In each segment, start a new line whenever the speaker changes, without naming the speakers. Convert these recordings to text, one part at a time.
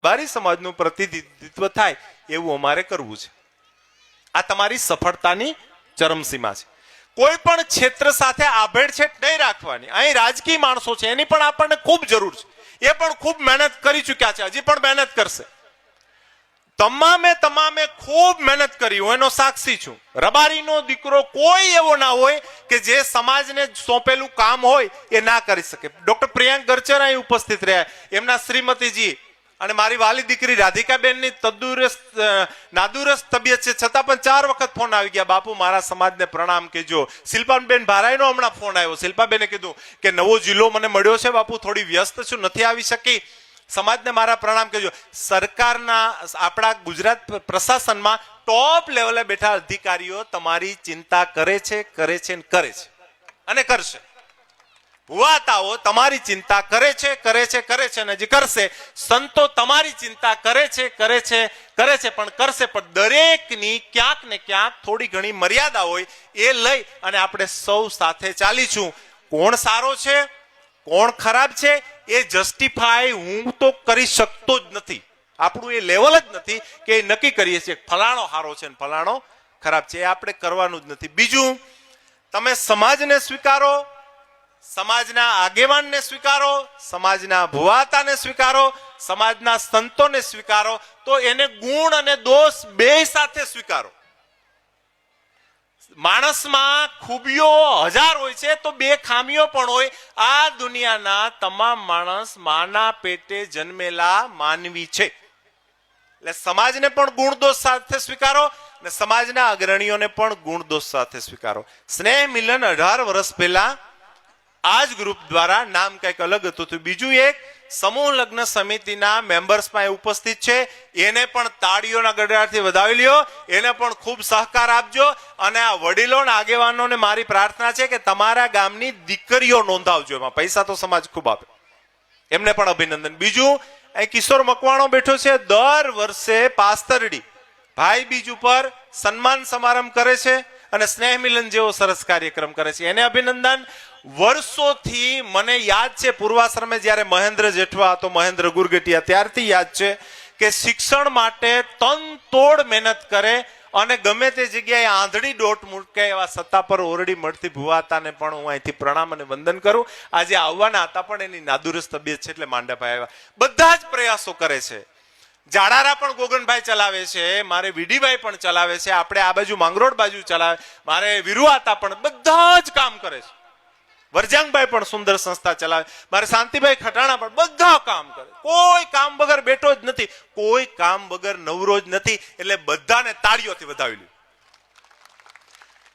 બારી સમાજનું પ્રતિનિધિત્વ થાય એવું અમારે કરવું છે. આ તમારી સફળતાની ચરમસીમા છે. કોઈ પણ ક્ષેત્ર સાથે આભેળછેટ નહીં રાખવાની. અહીં રાજકીય માણસો છે એની પણ આપણને ખૂબ જરૂર છે. એ પણ ખૂબ મહેનત કરી ચૂક્યા છે, હજી પણ મહેનત કરશે. તમામે ખૂબ મહેનત કરી, હું એનો સાક્ષી છું. રબારીનો દીકરો કોઈ એવો ના હોય કે જે સમાજને સોંપેલું કામ હોય એ ના કરી શકે. ડોક્ટર પ્રિયાંક ગરચર અહીં ઉપસ્થિત રહ્યા, એમના શ્રીમતીજી અને મારી વાલી દીકરી રાધિકાબેનની નાદુરસ્ત તબિયત છે છતાં પણ 4 વખત ફોન આવી ગયા, બાપુ મારા સમાજને પ્રણામ કહેજો. શિલ્પાબેન ભારાઈનો હમણાં ફોન આવ્યો. શિલ્પાબેને કીધું કે નવો જિલ્લો મને મળ્યો છે બાપુ, થોડી વ્યસ્ત છું, નથી આવી શકી, સમાજને મારા પ્રણામ કહેજો. સરકારના આપણા ગુજરાત પ્રશાસનમાં ટોપ લેવલે બેઠા અધિકારીઓ તમારી ચિંતા કરે છે અને કરશે. ભુવાતાઓ તમારી ચિંતા કરે છે અને હજી કરશે. સંતો તમારી ચિંતા કરે છે પણ કરશે. પણ દરેકની ક્યાંક ને ક્યાંક થોડી ઘણી મર્યાદા હોય, એ લઈ અને આપણે સૌ સાથે ચાલીશું. કોણ સારો છે કોણ ખરાબ છે એ જસ્ટિફાય હું તો કરી શકતો જ નથી. આપણું એ લેવલ જ નથી કે એ નક્કી કરીએ છીએ ફલાણો સારો છે ને ફલાણો ખરાબ છે. એ આપણે કરવાનું જ નથી. બીજું, તમે સમાજને સ્વીકારો, સમાજના આગેવાનને સ્વીકારો, સમાજના ભુવાતાને સ્વીકારો, સમાજના સંતોને સ્વીકારો, તો એને ગુણ અને દોષ બે સાથે સ્વીકારો. માણસમાં ખૂબીઓ 1000 હોય છે તો 2 ખામીઓ પણ હોય. આ દુનિયાના તમામ માણસ માના પેટે જન્મેલા માનવી છે. એટલે સમાજને પણ ગુણ દોષ સાથે સ્વીકારો અને સમાજના અગ્રણીઓને પણ ગુણ દોષ સાથે સ્વીકારો. સ્નેહ મિલન 18 વર્ષ પહેલા આ જ ગ્રુપ દ્વારા, નામ કંઈક અલગ હતું. બીજું એક સમૂહ લગ્ન સમિતિના મેમ્બર્સમાં ઉપસ્થિત છે, એને પણ તાળીઓના ગડગડાટથી વધાવી લ્યો, એને પણ ખૂબ સહકાર આપજો. અને આ વડીલો અને આગેવાનોને મારી પ્રાર્થના છે કે તમારા ગામની દીકરીઓ નોંધાવજો. એમાં પૈસા તો સમાજ ખૂબ આપે, એમને પણ અભિનંદન. બીજું, અહીં કિશોર મકવાણો બેઠો છે, દર વર્ષે પાસ્તરડી ભાઈ બીજ ઉપર સન્માન સમારંભ કરે છે અને સ્નેહ મિલન જેવો સરસ કાર્યક્રમ કરે છે, એને અભિનંદન. વર્ષોથી મને યાદ છે, પૂર્વાશ્રમે જ્યારે મહેન્દ્ર જેઠવા હતો, મહેન્દ્ર ગુરગટિયા, ત્યારથી યાદ છે કે શિક્ષણ માટે તનતોડ મહેનત કરે અને ગમે તે જગ્યાએ આંધળી દોટ મૂકે એવા સત્તા પર ઓરડી મળતી ભુવાતાને પણ હું અહીંથી પ્રણામ અને વંદન કરું. આજે આવવાના હતા પણ એની નાદુરસ્ત તબિયત છે એટલે માંડાભાઈ આવ્યા. બધા જ પ્રયાસો કરે છે. જાડારા પણ ગોગનભાઈ ચલાવે છે, મારે વીડીભાઈ પણ ચલાવે છે, આપણે આ બાજુ માંગરોળ બાજુ ચલાવે, મારે વિરુવાતા પણ બધા જ કામ કરે છે. વરજાંગભાઈ પણ સુંદર સંસ્થા ચલાવે, મારે શાંતિભાઈ ખટાણા પણ બધા કામ કરે. કોઈ કામ વગર બેઠો જ નથી, કોઈ કામ વગર નવરો જ નથી. એટલે બધાને તાળીઓથી વધાવી લ્યો.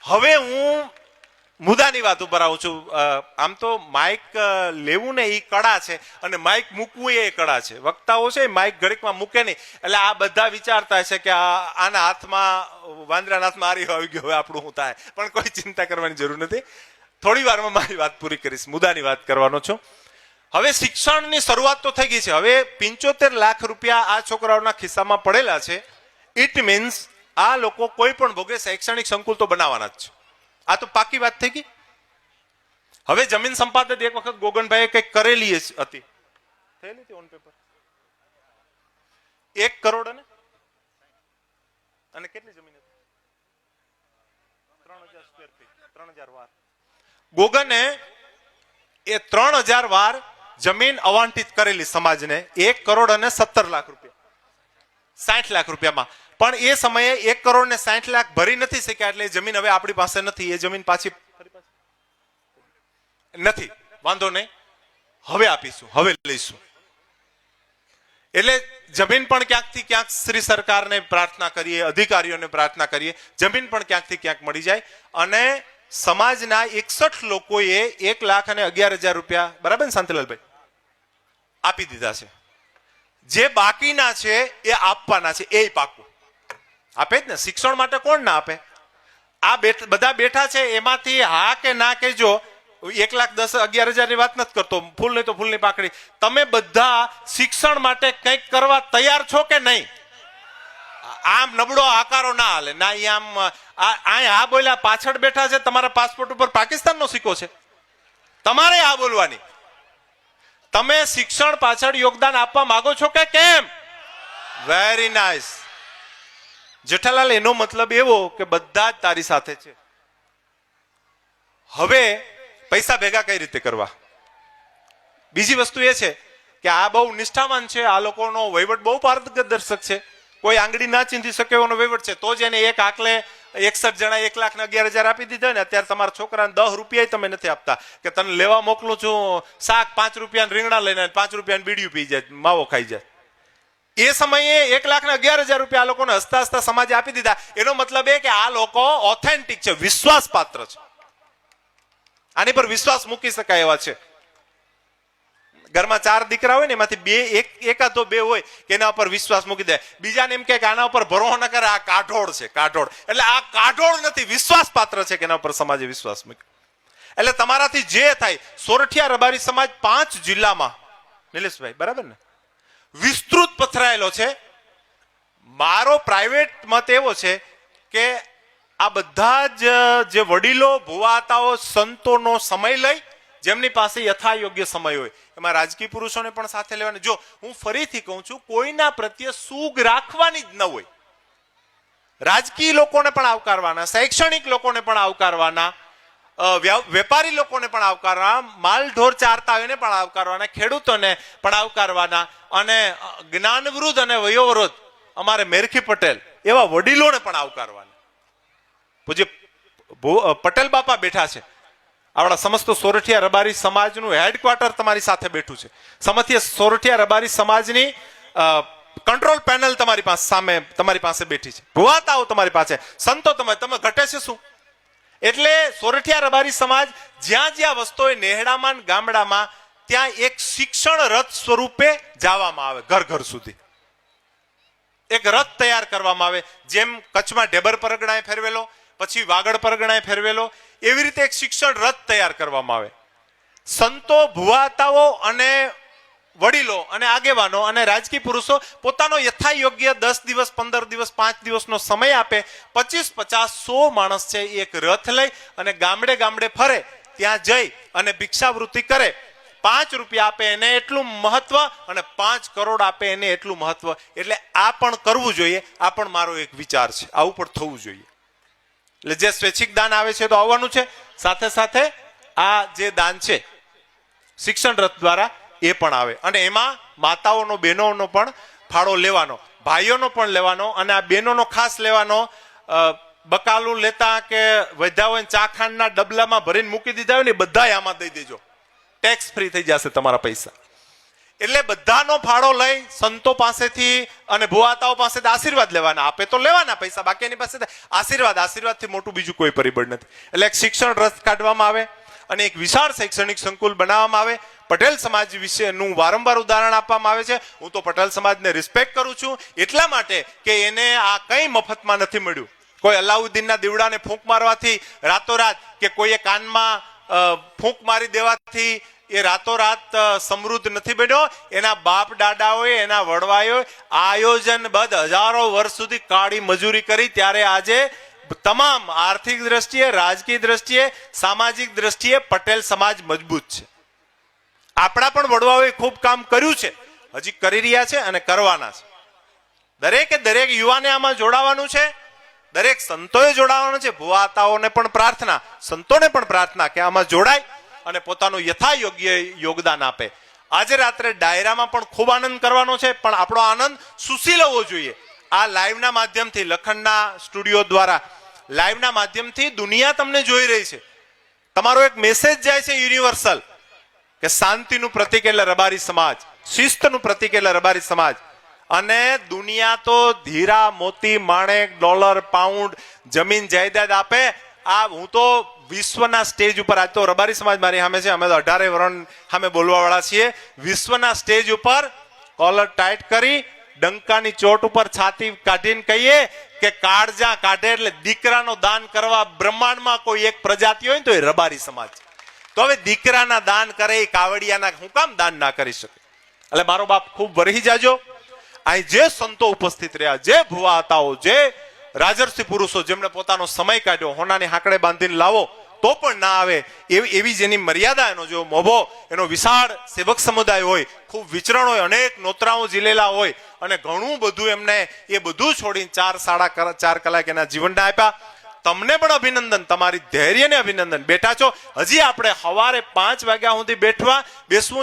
હવે હું મુદ્દાની વાત ઉપર આવું છું. આમ તો માઇક લેવું ને એ કળા છે અને માઇક મૂકવું એ કળા છે. વક્તાઓ છે માઇક ઘડીકમાં મૂકે નહીં, એટલે આ બધા વિચારતા છે કે આના હાથમાં વાંદરાના હાથમાં આરી આવી ગયો, હવે આપણું શું થાય. પણ કોઈ ચિંતા કરવાની જરૂર નથી. થોડી વારમાં મારી વાત પૂરી કરીશ, મુદ્દાની વાત કરવાનો છું. હવે શિક્ષણની શરૂઆત તો થઈ ગઈ છે. હવે 75 લાખ રૂપિયા આ છોકરાઓના ખિસ્સામાં પડેલા છે. ઇટ મીન્સ આ લોકો કોઈ પણ ભોગે શૈક્ષણિક સંકુલ તો બનાવવાના જ છે. આ તો પાકી વાત થઈ ગઈ. હવે જમીન સંપાદન એક વખત ગોગનભાઈએ કંઈક કરેલી હતી, થયેલી હતી ઓન પેપર, 1 કરોડ અને કેટલી જમીન હતી? 3000 સ્ક્વેર ફીટ, 3000 વાર. ગોગને એ 3000 વાર જમીન અવાંટિત કરેલી સમાજને, 1 કરોડ અને 17 લાખ રૂપિયા, 60 લાખ રૂપિયામાં. પણ એ સમયે 1 કરોડ ને 60 લાખ ભરી નથી શક્યા, એટલે એ જમીન હવે આપણી પાસે નથી. એ જમીન પાછી નથી, વાંધો નહીં, હવે આપીશું, હવે લઈશું. એટલે જમીન પણ ક્યાંકથી ક્યાંક શ્રી સરકારને પ્રાર્થના કરીએ, અધિકારીઓને પ્રાર્થના કરીએ, જમીન પણ ક્યાંકથી ક્યાંક મળી જાય. અને સમાજના 61 લોકોએ 1,11,000 રૂપિયા, બરાબર ને શાંતિલાલભાઈ, આપી દીધા છે. જે બાકીના છે એ આપવાના છે, એ પાકું આપે જ ને. શિક્ષણ માટે કોણ ના આપે? આ બધા બેઠા છે એમાંથી હા કે ના કહેજો. 1,10,11,000 ની વાત નથી કરતો, ફૂલ નહીં તો ફૂલની પાકડી. તમે બધા શિક્ષણ માટે કંઈક કરવા તૈયાર છો કે નહીં? આમ નબળો આકારો ના હાલે ના. આમ આ બોલ્યા, પાછળ બેઠા છે, તમારા પાસપોર્ટ ઉપર પાકિસ્તાનનો સિક્કો છે, તમારે આ બોલવાની. તમે શિક્ષણ પાછળ યોગદાન આપવા માંગો છો કે કેમ? Very nice. જેઠાલાલ, એનો મતલબ એવો કે બધા જ તારી સાથે છે. હવે પૈસા ભેગા કઈ રીતે કરવા? બીજી વસ્તુ એ છે કે આ બહુ નિષ્ઠાવાન છે, આ લોકોનો વહીવટ બહુ પારદર્શક છે, કોઈ આંગળી ના ચીંધી શકે એવાનો વહીવટ છે, તો જ એને એક આકલે 61 જણા 1,11,000 આપી દીધા ને. અત્યારે તમારા છોકરાને 10 રૂપિયા તમે નથી આપતા કે તને લેવા મોકલું છું શાક 5 રૂપિયા રીંગણા લઈને 5 રૂપિયા બીડીયું પી જાય, માવો ખાઈ જાય. એ સમયે 1,11,000 રૂપિયા આ લોકોને હસતા હસતા સમાજે આપી દીધા. એનો મતલબ એ કે આ લોકો ઓથેન્ટિક છે, વિશ્વાસ પાત્ર છે, આની પર વિશ્વાસ મૂકી શકાય એવા છે. ઘરમાં 4 દીકરા હોય ને એમાંથી એકાદો બે હોય કે એના ઉપર વિશ્વાસ મૂકી દે. બીજાને એમ કે આના ઉપર ભરોસો ન કરે, આ કાઢોળ છે, કાઢોળ. એટલે આ કાઢોળ નથી, વિશ્વાસ પાત્ર છે કે એના ઉપર સમાજે વિશ્વાસ મૂક્યો. એટલે તમારાથી જે થાય, સોરઠિયા રબારી સમાજ 5 જિલ્લામાં, નિલેશભાઈ બરાબર ને, વિસ્તૃત પથરાયેલો છે. મારો પ્રાઇવેટ મત એવો છે કે આ બધા જ જે વડીલો, ભુવાતાઓ, સંતોનો સમય લઈ, જેમની પાસે યથાયોગ્ય સમય હોય, એમાં રાજકીય પુરુષોને પણ સાથે લેવાના. જો હું ફરીથી કહું છું, કોઈના પ્રત્યે સૂગ રાખવાની જ ન હોય. રાજકીય લોકોને પણ આવકારવાના, શૈક્ષણિક લોકોને પણ આવકારવાના, વેપારી લોકોને પણ આવકારવાના, માલ ઢોર ચારતા હોય પણ આવકારવાના, ખેડૂતોને પણ આવકારવાના, અને જ્ઞાનવૃદ્ધ અને વયોવૃદ્ધ અમારે મેરખી પટેલ એવા વડીલોને પણ આવકારવાના. પૂજ્ય પટેલ બાપા બેઠા છે, આપણા સમસ્ત સોરઠિયા રબારી સમાજનું હેડક્વાર્ટર તમારી સાથે બેઠું છે. સોરઠિયા રબારી સમાજની કંટ્રોલ પેનલ તમારી પાસે સામે તમારી પાસે બેઠી છે, ભુવાતાઓ તમારી પાસે, સંતો તમે ઘટે છે શું? એટલે સોરઠિયા રબારી સમાજ જ્યાં જ્યાં વસ્તુઓ નેહડામાં, ગામડામાં, ત્યાં એક શિક્ષણ રથ સ્વરૂપે જવામાં આવે, ઘર ઘર સુધી એક રથ તૈયાર કરવામાં આવે. જેમ કચ્છમાં ઢેબર પરગણાએ ફેરવેલો, પછી વાગડ પરગણાએ ફેરવેલો, એવી રીતે એક શિક્ષણ રથ તૈયાર કરવામાં આવે. સંતો, ભુવાતાઓ અને વડીલો અને આગેવાનો અને રાજકીય પુરુષો પોતાનો યથાયોગ્ય 10 દિવસ, 15 દિવસ, 5 દિવસનો સમય આપે. 25, 50, 100 માણસ છે એક રથ લઈ અને ગામડે ગામડે ફરે, ત્યાં જઈ અને ભિક્ષાવૃત્તિ કરે. 5 રૂપિયા આપે એને એટલું મહત્વ, અને 5 કરોડ આપે એને એટલું મહત્વ. એટલે આ પણ કરવું જોઈએ. આ પણ મારો એક વિચાર છે, આવું પણ થવું જોઈએ. એટલે જે સ્વૈચ્છિક દાન આવે છે તો આવવાનું છે, સાથે સાથે આ જે દાન છે શિક્ષણ રથ દ્વારા એ પણ આવે. અને એમાં માતાઓનો, બહેનોનો પણ ફાળો લેવાનો, ભાઈઓનો પણ લેવાનો, અને આ બહેનોનો ખાસ લેવાનો. બકાલું લેતા કે વધ્યા હોય ચાખાંડના ડબલામાં ભરીને મૂકી દીધા હોય ને, બધા આમાં દઈ દેજો, ટેક્સ ફ્રી થઈ જશે તમારા પૈસા. એટલે બધાનો ફાળો લઈ સંતો પાસેથી અને ભુવાતાઓ પાસેથી આશીર્વાદ લેવાના. આપે તો લેવાના પૈસા, બાકી એની પાસે આશીર્વાદથી મોટું બીજું કોઈ પરિબળ નથી. એટલે એક શિક્ષણ રથ કાઢવામાં આવે અને એક વિશાળ શૈક્ષણિક સંકુલ બનાવવામાં આવે. પટેલ સમાજ વિશેનું વારંવાર ઉદાહરણ આપવામાં આવે છે. હું તો પટેલ સમાજને રિસ્પેક્ટ કરું છું એટલા માટે કે એને આ કંઈ મફતમાં નથી મળ્યું. કોઈ અલાઉદ્દીનના દીવડાને ફૂંક મારવાથી રાતોરાત, કે કોઈએ કાનમાં ફૂંક મારી દેવાથી એ રાતોરાત સમૃદ્ધ નથી બન્યો. એના બાપ દાદાઓએ, એના વડવાઓએ આયોજનબદ્ધ હજારો વર્ષ સુધી કાળી મજૂરી કરી, ત્યારે આજે તમામ આર્થિક દ્રષ્ટિએ, રાજકીય દ્રષ્ટિએ, સામાજિક દ્રષ્ટિએ પટેલ સમાજ મજબૂત છે. આપણા પણ વડવાઓએ ખૂબ કામ કર્યું છે, હજી કરી રહ્યા છે અને કરવાના છે. દરેકે દરેક યુવાને આમાં જોડાવાનું છે, દરેક સંતોએ જોડાવાનું છે. ભુવાતાઓને પણ પ્રાર્થના, સંતોને પણ પ્રાર્થના કે આમાં જોડાય અને પોતાનું યથાયોગ્ય યોગદાન આપે. આજે રાત્રે ડાયરામાં પણ ખૂબ આનંદ કરવાનો છે, પણ આપણો આનંદ સુશીલ હોવો જોઈએ. આ લાઈવના માધ્યમથી, લખનના સ્ટુડિયો દ્વારા લાઈવના માધ્યમથી દુનિયા તમને જોઈ રહી છે. તમારો એક મેસેજ જાય છે યુનિવર્સલ, કે શાંતિનું પ્રતીક એટલે રબારી સમાજ, શિસ્તનું પ્રતીક એટલે રબારી સમાજ. અને દુનિયા તો હીરા, મોતી, માણેક, ડોલર, પાઉન્ડ, જમીન જાયદાદ આપે. આ હું તો વિશ્વના સ્ટેજ ઉપર, આજ તો રબારી સમાજ મારી સામે છે, અમે તો 18 વર્ષ સામે બોલવા વાળા છીએ. વિશ્વના સ્ટેજ ઉપર કોલર ટાઈટ કરી, ડંકાની ચોટ ઉપર છાતી કાઢીને કહીએ કે કાળજા કાઢે એટલે દીકરાનો દાન કરવા બ્રહ્માંડમાં કોઈ એક પ્રજાતિ હોય ને તો એ રબારી સમાજ. તો હવે દીકરાના દાન કરે એ કાવડિયાના હું કામ દાન ના કરી શકે? એટલે મારો બાપ ખૂબ વરહી જાજો. અહીં જે સંતો ઉપસ્થિત રહ્યા, જે ભુવાતાઓ, જે રાજર્ષિ પુરુષો જેમણે પોતાનો સમય કાઢ્યો, હોનાની હાકડે બાંધીને લાવો તો પણ ના આવે એવી જેની મર્યાદા, એનો જો મોભો, એનો વિશાળ સેવક સમુદાય હોય, ખૂબ વિચરણ હોય, અનેક નોતરાઓ ઝીલેલા હોય અને ઘણું બધું એમને એ બધું છોડીને 4 કલાક એના જીવનના આપ્યા. તમને પણ અભિનંદન, તમારી ધૈર્યને અભિનંદન. બેઠા છો, હજી આપણે સવારે 5 વાગ્યા સુધી બેસવું